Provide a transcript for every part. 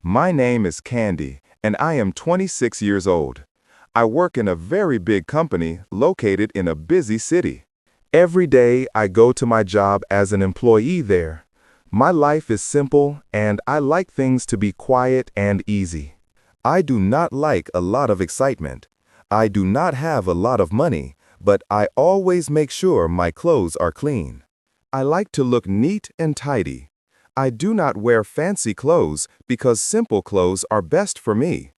My name is Candy, and I am 26 years old. I work in a very big company located in a busy city. Every day I go to my job as an employee there. My life is simple, and I like things to be quiet and easy. I do not like a lot of excitement. I do not have a lot of money, but I always make sure my clothes are clean. I like to look neat and tidy. I do not wear fancy clothes because simple clothes are best for me.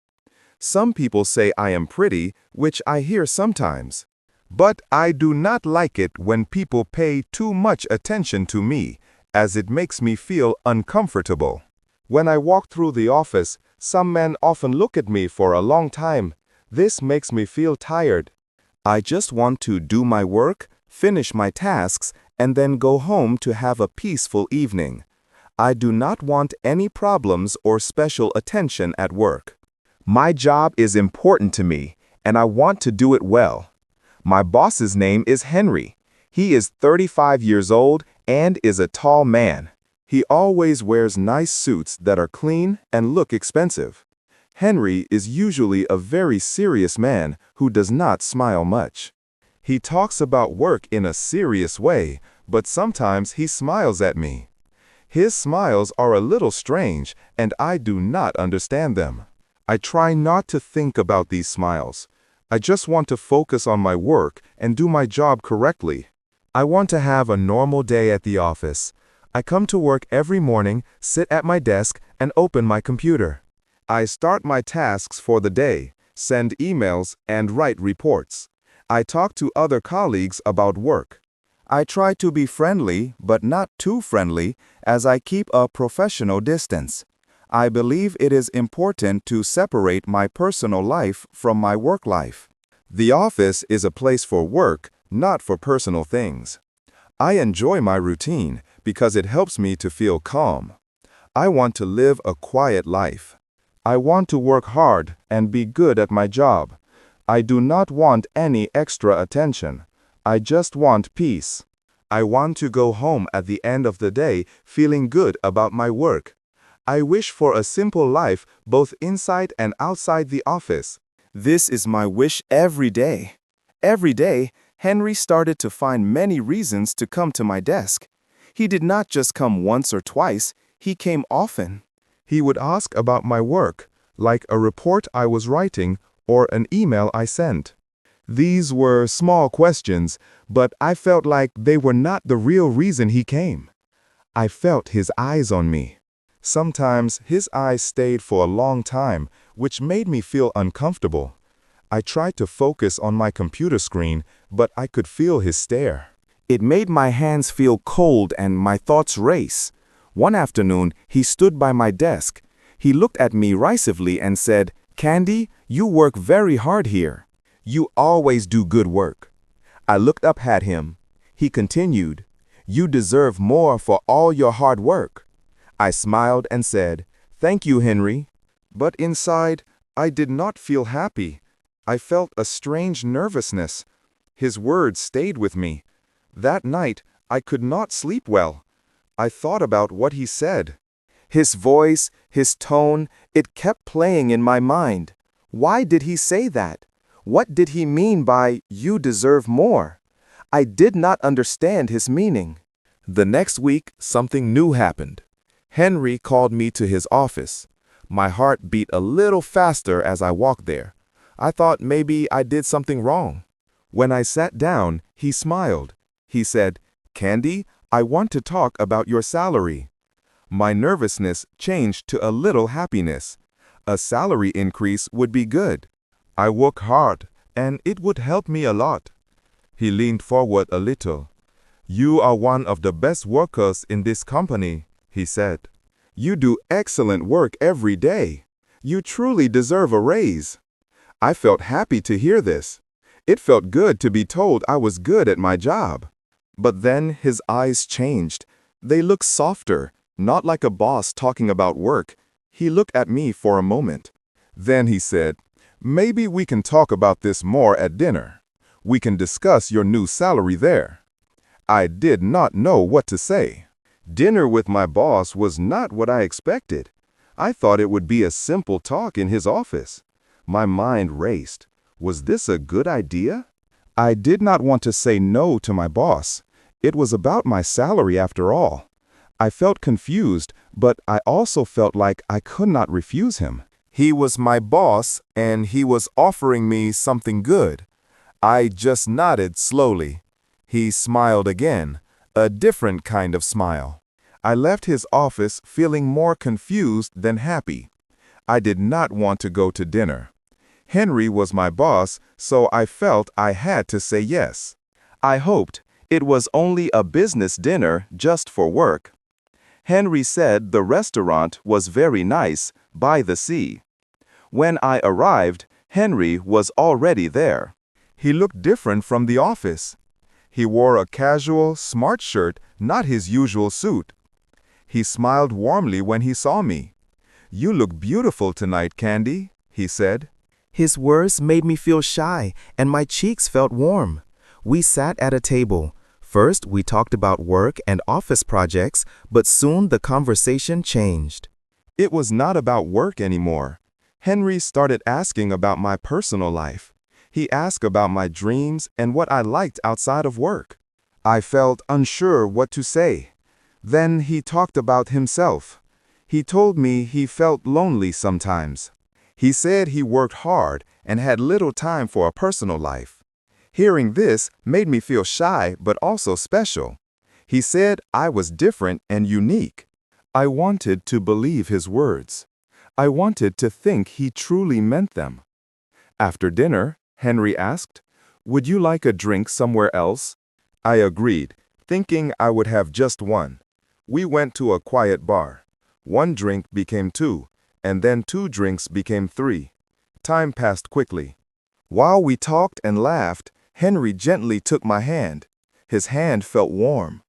Some people say I am pretty, which I hear sometimes. But I do not like it when people pay too much attention to me, as it makes me feel uncomfortable. When I walk through the office, some men often look at me for a long time. This makes me feel tired. I just want to do my work, finish my tasks, and then go home to have a peaceful evening. I do not want any problems or special attention at work. My job is important to me, and I want to do it well. My boss's name is Henry. He is 35 years old and is a tall man. He always wears nice suits that are clean and look expensive. Henry is usually a very serious man who does not smile much. He talks about work in a serious way, but sometimes he smiles at me. His smiles are a little strange, and I do not understand them. I try not to think about these smiles. I just want to focus on my work and do my job correctly. I want to have a normal day at the office. I come to work every morning, sit at my desk, and open my computer. I start my tasks for the day, send emails, and write reports. I talk to other colleagues about work. I try to be friendly, but not too friendly, as I keep a professional distance. I believe it is important to separate my personal life from my work life. The office is a place for work, not for personal things. I enjoy my routine because it helps me to feel calm. I want to live a quiet life. I want to work hard and be good at my job. I do not want any extra attention. I just want peace. I want to go home at the end of the day feeling good about my work. I wish for a simple life both inside and outside the office. This is my wish every day. Every day, Henry started to find many reasons to come to my desk. He did not just come once or twice, he came often. He would ask about my work, like a report I was writing or an email I sent. These were small questions, but I felt like they were not the real reason he came. I felt his eyes on me. Sometimes his eyes stayed for a long time, which made me feel uncomfortable. I tried to focus on my computer screen, but I could feel his stare. It made my hands feel cold and my thoughts race. One afternoon, he stood by my desk. He looked at me derisively and said, "Candy, you work very hard here. You always do good work." I looked up at him. He continued, "You deserve more for all your hard work." I smiled and said, "Thank you, Henry." But inside, I did not feel happy. I felt a strange nervousness. His words stayed with me. That night, I could not sleep well. I thought about what he said. His voice, his tone, it kept playing in my mind. Why did he say that? What did he mean by, "You deserve more"? I did not understand his meaning. The next week, something new happened. Henry called me to his office. My heart beat a little faster as I walked there. I thought maybe I did something wrong. When I sat down, he smiled. He said, "Candy, I want to talk about your salary." My nervousness changed to a little happiness. A salary increase would be good. I work hard, and it would help me a lot. He leaned forward a little. "You are one of the best workers in this company," he said. "You do excellent work every day. You truly deserve a raise." I felt happy to hear this. It felt good to be told I was good at my job. But then his eyes changed. They looked softer, not like a boss talking about work. He looked at me for a moment. Then he said, "Maybe we can talk about this more at dinner. We can discuss your new salary there." I did not know what to say. Dinner with my boss was not what I expected. I thought it would be a simple talk in his office. My mind raced. Was this a good idea? I did not want to say no to my boss. It was about my salary after all. I felt confused, but I also felt like I could not refuse him. He was my boss, and he was offering me something good. I just nodded slowly. He smiled again, a different kind of smile. I left his office feeling more confused than happy. I did not want to go to dinner. Henry was my boss, so I felt I had to say yes. I hoped it was only a business dinner just for work. Henry said the restaurant was very nice, by the sea. When I arrived, Henry was already there. He looked different from the office. He wore a casual, smart shirt, not his usual suit. He smiled warmly when he saw me. "You look beautiful tonight, Candy," he said. His words made me feel shy, and my cheeks felt warm. We sat at a table. First, we talked about work and office projects, but soon the conversation changed. It was not about work anymore. Henry started asking about my personal life. He asked about my dreams and what I liked outside of work. I felt unsure what to say. Then he talked about himself. He told me he felt lonely sometimes. He said he worked hard and had little time for a personal life. Hearing this made me feel shy but also special. He said I was different and unique. I wanted to believe his words. I wanted to think he truly meant them. After dinner, Henry asked, "Would you like a drink somewhere else?" I agreed, thinking I would have just one. We went to a quiet bar. One drink became two, and then two drinks became three. Time passed quickly. While we talked and laughed, Henry gently took my hand. His hand felt warm.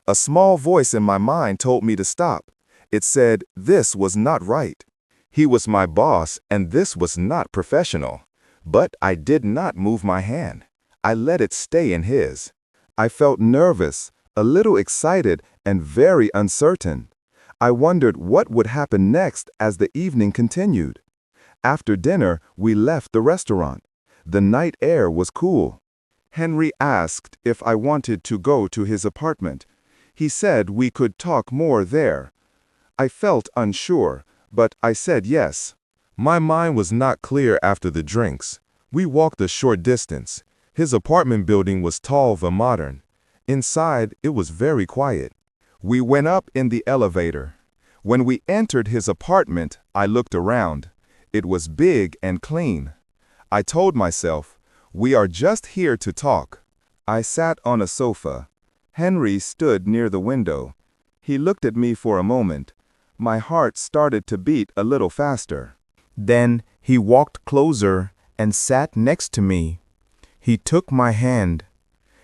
A small voice in my mind told me to stop. It said this was not right. He was my boss, and this was not professional. But I did not move my hand. I let it stay in his. I felt nervous, a little excited, and very uncertain. I wondered what would happen next as the evening continued. After dinner, we left the restaurant. The night air was cool. Henry asked if I wanted to go to his apartment. He said we could talk more there. I felt unsure, but I said yes. My mind was not clear after the drinks. We walked a short distance. His apartment building was tall and modern. Inside, it was very quiet. We went up in the elevator. When we entered his apartment, I looked around. It was big and clean. I told myself, we are just here to talk. I sat on a sofa. Henry stood near the window. He looked at me for a moment. My heart started to beat a little faster. Then he walked closer and sat next to me. He took my hand.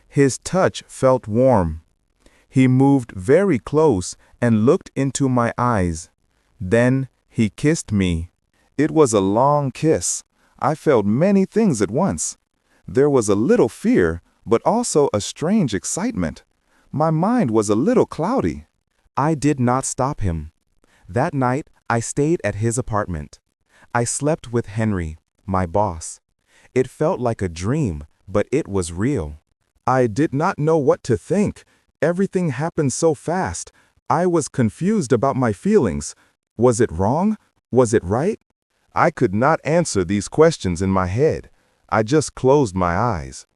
His touch felt warm. He moved very close and looked into my eyes. Then he kissed me. It was a long kiss. I felt many things at once. There was a little fear, but also a strange excitement. My mind was a little cloudy. I did not stop him. That night, I stayed at his apartment. I slept with Henry, my boss. It felt like a dream, but it was real. I did not know what to think. Everything happened so fast. I was confused about my feelings. Was it wrong? Was it right? I could not answer these questions in my head. I just closed my eyes.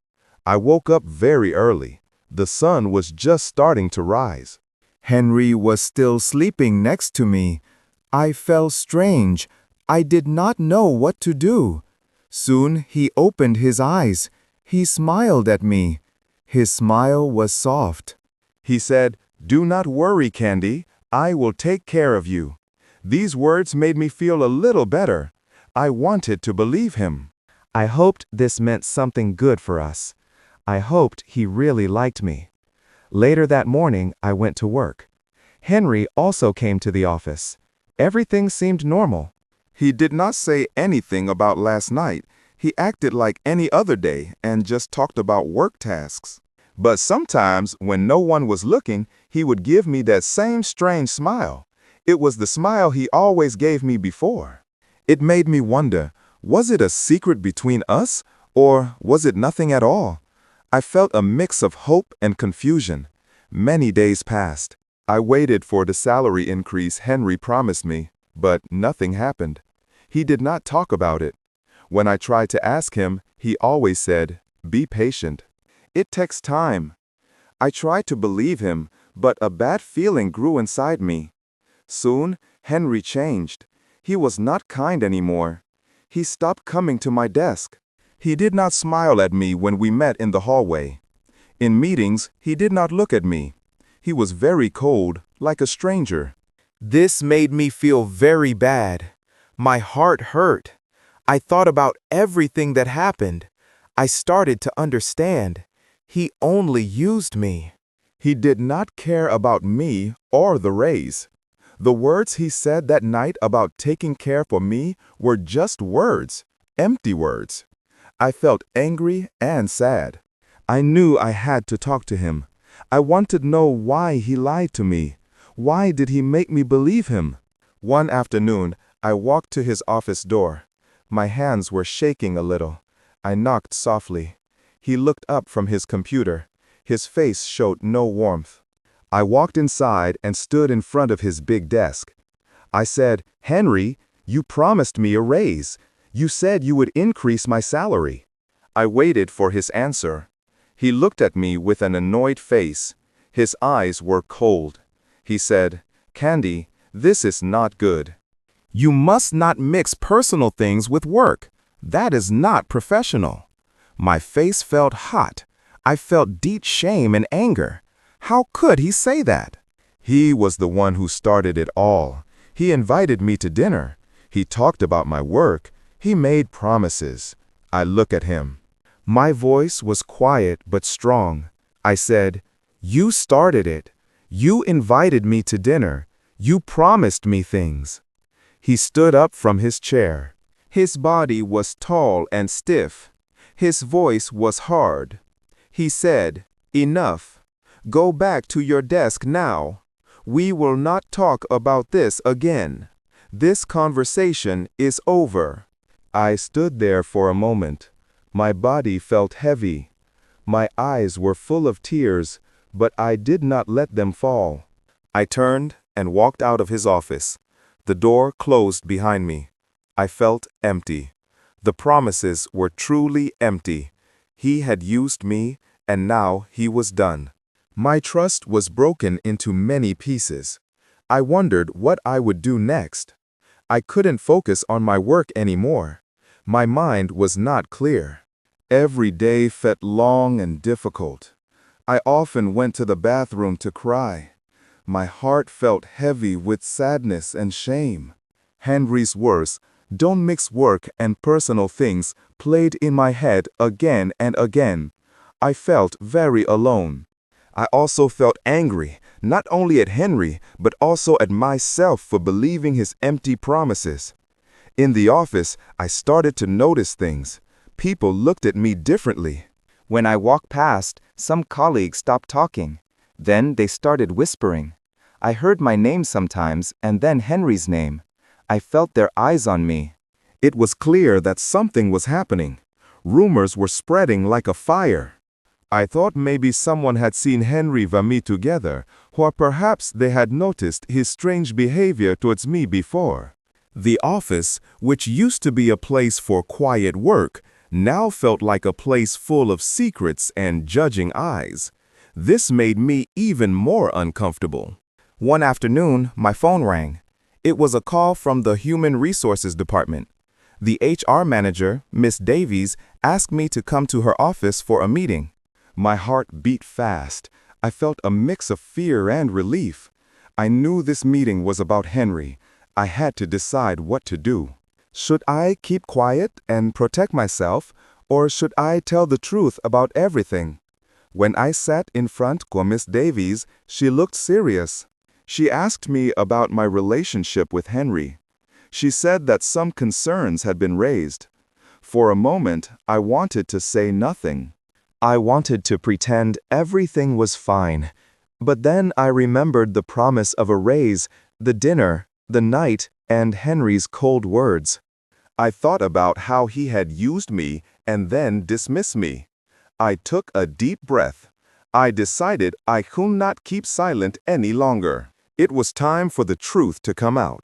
I woke up very early. The sun was just starting to rise. Henry was still sleeping next to me. I felt strange. I did not know what to do. Soon he opened his eyes. He smiled at me. His smile was soft. He said, "Do not worry, Candy. I will take care of you." These words made me feel a little better. I wanted to believe him. I hoped this meant something good for us. I hoped he really liked me. Later that morning, I went to work. Henry also came to the office. Everything seemed normal. He did not say anything about last night. He acted like any other day and just talked about work tasks. But sometimes, when no one was looking, he would give me that same strange smile. It was the smile he always gave me before. It made me wonder, was it a secret between us, or was it nothing at all? I felt a mix of hope and confusion. Many days passed. I waited for the salary increase Henry promised me, but nothing happened. He did not talk about it. When I tried to ask him, he always said, "Be patient. It takes time." I tried to believe him, but a bad feeling grew inside me. Soon, Henry changed. He was not kind anymore. He stopped coming to my desk. He did not smile at me when we met in the hallway. In meetings, he did not look at me. He was very cold, like a stranger. This made me feel very bad. My heart hurt. I thought about everything that happened. I started to understand. He only used me. He did not care about me or the raise. The words he said that night about taking care for me were just words, empty words. I felt angry and sad. I knew I had to talk to him. I wanted to know why he lied to me. Why did he make me believe him? One afternoon, I walked to his office door. My hands were shaking a little. I knocked softly. He looked up from his computer. His face showed no warmth. I walked inside and stood in front of his big desk. I said, "Henry, you promised me a raise. You said you would increase my salary." I waited for his answer. He looked at me with an annoyed face. His eyes were cold. He said, "Candy, this is not good. You must not mix personal things with work. That is not professional." My face felt hot. I felt deep shame and anger. How could he say that? He was the one who started it all. He invited me to dinner. He talked about my work. He made promises. I looked at him. My voice was quiet but strong. I said, "You started it. You invited me to dinner. You promised me things." He stood up from his chair. His body was tall and stiff. His voice was hard. He said, "Enough. Go back to your desk now. We will not talk about this again. This conversation is over." I stood there for a moment. My body felt heavy. My eyes were full of tears, but I did not let them fall. I turned and walked out of his office. The door closed behind me. I felt empty. The promises were truly empty. He had used me, and now he was done. My trust was broken into many pieces. I wondered what I would do next. I couldn't focus on my work anymore. My mind was not clear. Every day felt long and difficult. I often went to the bathroom to cry. My heart felt heavy with sadness and shame. Henry's words, "Don't mix work and personal things," played in my head again and again. I felt very alone. I also felt angry, not only at Henry, but also at myself for believing his empty promises. In the office, I started to notice things. People looked at me differently. When I walked past, some colleagues stopped talking. Then they started whispering. I heard my name sometimes, and then Henry's name. I felt their eyes on me. It was clear that something was happening. Rumors were spreading like a fire. I thought maybe someone had seen Henry and me together, or perhaps they had noticed his strange behavior towards me before. The office, which used to be a place for quiet work, now felt like a place full of secrets and judging eyes. This made me even more uncomfortable. One afternoon, my phone rang. It was a call from the Human Resources Department. The HR manager, Miss Davies, asked me to come to her office for a meeting. My heart beat fast. I felt a mix of fear and relief. I knew this meeting was about Henry. I had to decide what to do. Should I keep quiet and protect myself, or should I tell the truth about everything? When I sat in front of Miss Davies, she looked serious. She asked me about my relationship with Henry. She said that some concerns had been raised. For a moment, I wanted to say nothing. I wanted to pretend everything was fine. But then I remembered the promise of a raise. The dinner, the night, and Henry's cold words. I thought about how he had used me and then dismissed me. I took a deep breath. I decided I could not keep silent any longer. It was time for the truth to come out.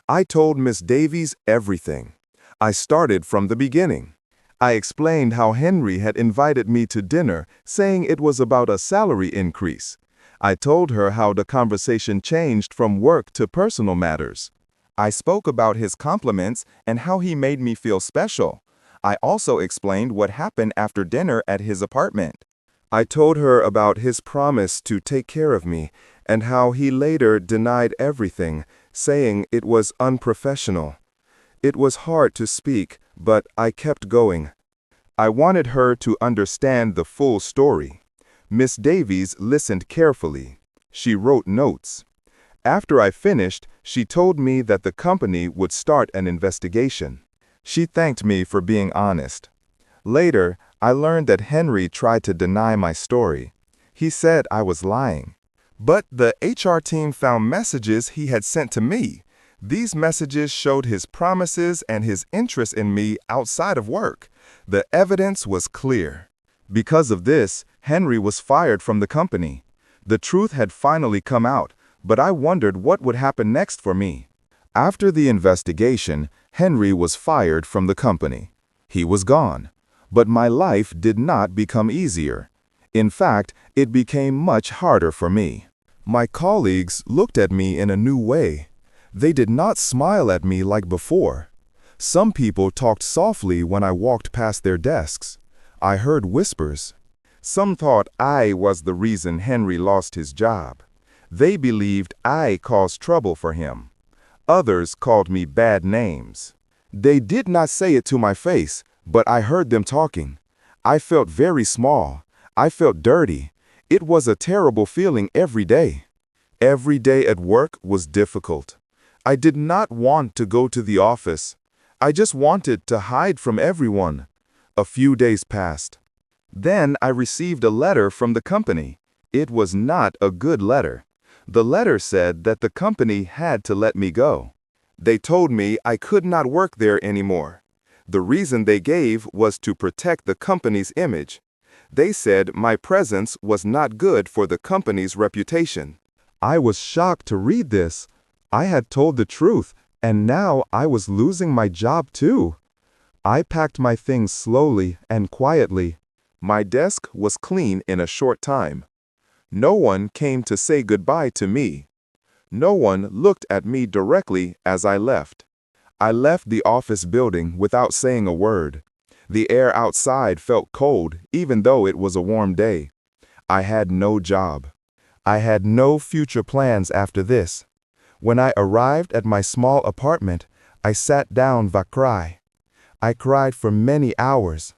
I told Miss Davies everything. I started from the beginning. I explained how Henry had invited me to dinner, saying it was about a salary increase. I told her how the conversation changed from work to personal matters. I spoke about his compliments and how he made me feel special. I also explained what happened after dinner at his apartment. I told her about his promise to take care of me and how he later denied everything, saying it was unprofessional. It was hard to speak, but I kept going. I wanted her to understand the full story. Miss Davies listened carefully. She wrote notes. After I finished, she told me that the company would start an investigation. She thanked me for being honest. Later, I learned that Henry tried to deny my story. He said I was lying. But the HR team found messages he had sent to me. These messages showed his promises and his interest in me outside of work. The evidence was clear. Because of this, Henry was fired from the company. The truth had finally come out, but I wondered what would happen next for me. After the investigation, Henry was fired from the company. He was gone. But my life did not become easier. In fact, it became much harder for me. My colleagues looked at me in a new way. They did not smile at me like before. Some people talked softly when I walked past their desks. I heard whispers. Some thought I was the reason Henry lost his job. They believed I caused trouble for him. Others called me bad names. They did not say it to my face, but I heard them talking. I felt very small. I felt dirty. It was a terrible feeling every day. Every day at work was difficult. I did not want to go to the office. I just wanted to hide from everyone. A few days passed. Then I received a letter from the company. It was not a good letter. The letter said that the company had to let me go. They told me I could not work there anymore. The reason they gave was to protect the company's image. They said my presence was not good for the company's reputation. I was shocked to read this. I had told the truth, and now I was losing my job too. I packed my things slowly and quietly. My desk was clean in a short time. No one came to say goodbye to me. No one looked at me directly as I left. I left the office building without saying a word. The air outside felt cold, even though it was a warm day. I had no job. I had no future plans after this. When I arrived at my small apartment, I sat down to cry. I cried for many hours.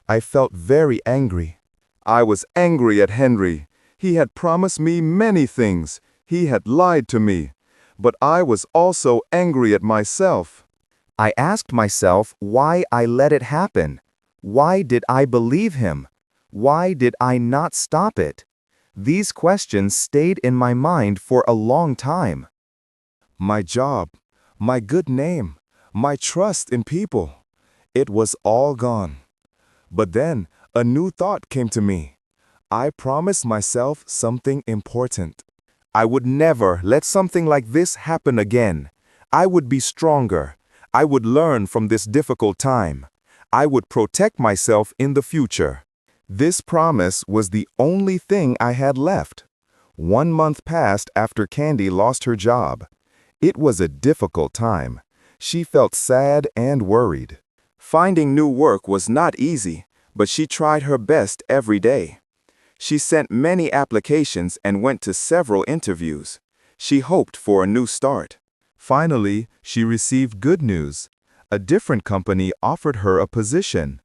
I felt very angry. I was angry at Henry. He had promised me many things. He had lied to me. But I was also angry at myself. I asked myself why I let it happen. Why did I believe him? Why did I not stop it? These questions stayed in my mind for a long time. My job, my good name, my trust in people, it was all gone. But then a new thought came to me. I promised myself something important. I would never let something like this happen again. I would be stronger. I would learn from this difficult time. I would protect myself in the future. This promise was the only thing I had left. 1 month passed after Candy lost her job. It was a difficult time. She felt sad and worried. Finding new work was not easy, but she tried her best every day. She sent many applications and went to several interviews. She hoped for a new start. Finally, she received good news. A different company offered her a position.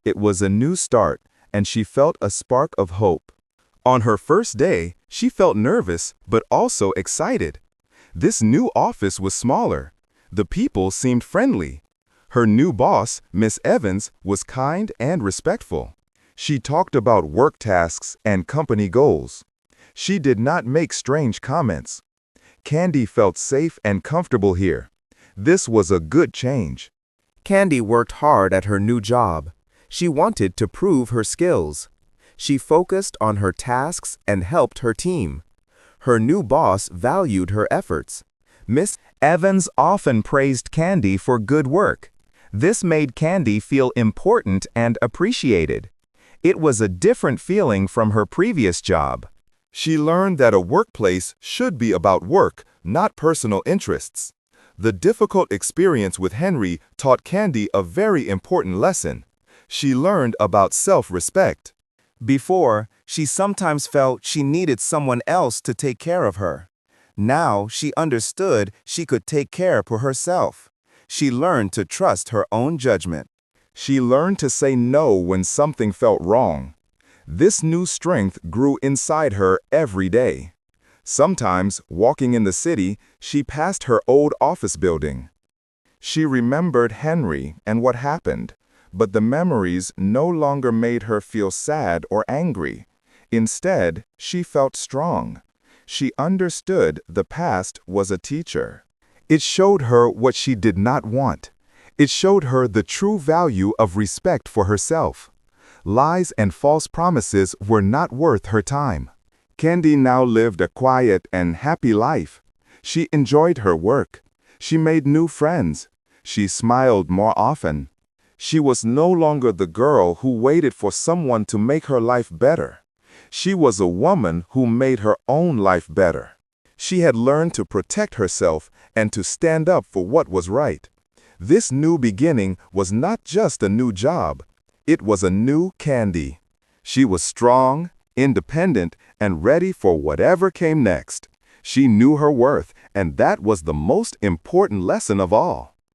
It was a new start, and she felt a spark of hope. On her first day, she felt nervous, but also excited. This new office was smaller. The people seemed friendly. Her new boss, Miss Evans, was kind and respectful. She talked about work tasks and company goals. She did not make strange comments. Candy felt safe and comfortable here. This was a good change. Candy worked hard at her new job. She wanted to prove her skills. She focused on her tasks and helped her team. Her new boss valued her efforts. Miss Evans often praised Candy for good work. This made Candy feel important and appreciated. It was a different feeling from her previous job. She learned that a workplace should be about work, not personal interests. The difficult experience with Henry taught Candy a very important lesson. She learned about self-respect. Before, she sometimes felt she needed someone else to take care of her. Now she understood she could take care for herself. She learned to trust her own judgment. She learned to say no when something felt wrong. This new strength grew inside her every day. Sometimes, walking in the city, she passed her old office building. She remembered Henry and what happened, but the memories no longer made her feel sad or angry. Instead, she felt strong. She understood the past was a teacher. It showed her what she did not want. It showed her the true value of respect for herself. Lies and false promises were not worth her time. Candy now lived a quiet and happy life. She enjoyed her work. She made new friends. She smiled more often. She was no longer the girl who waited for someone to make her life better. She was a woman who made her own life better. She had learned to protect herself and to stand up for what was right. This new beginning was not just a new job. It was a new Candy. She was strong, independent, and ready for whatever came next. She knew her worth, and that was the most important lesson of all.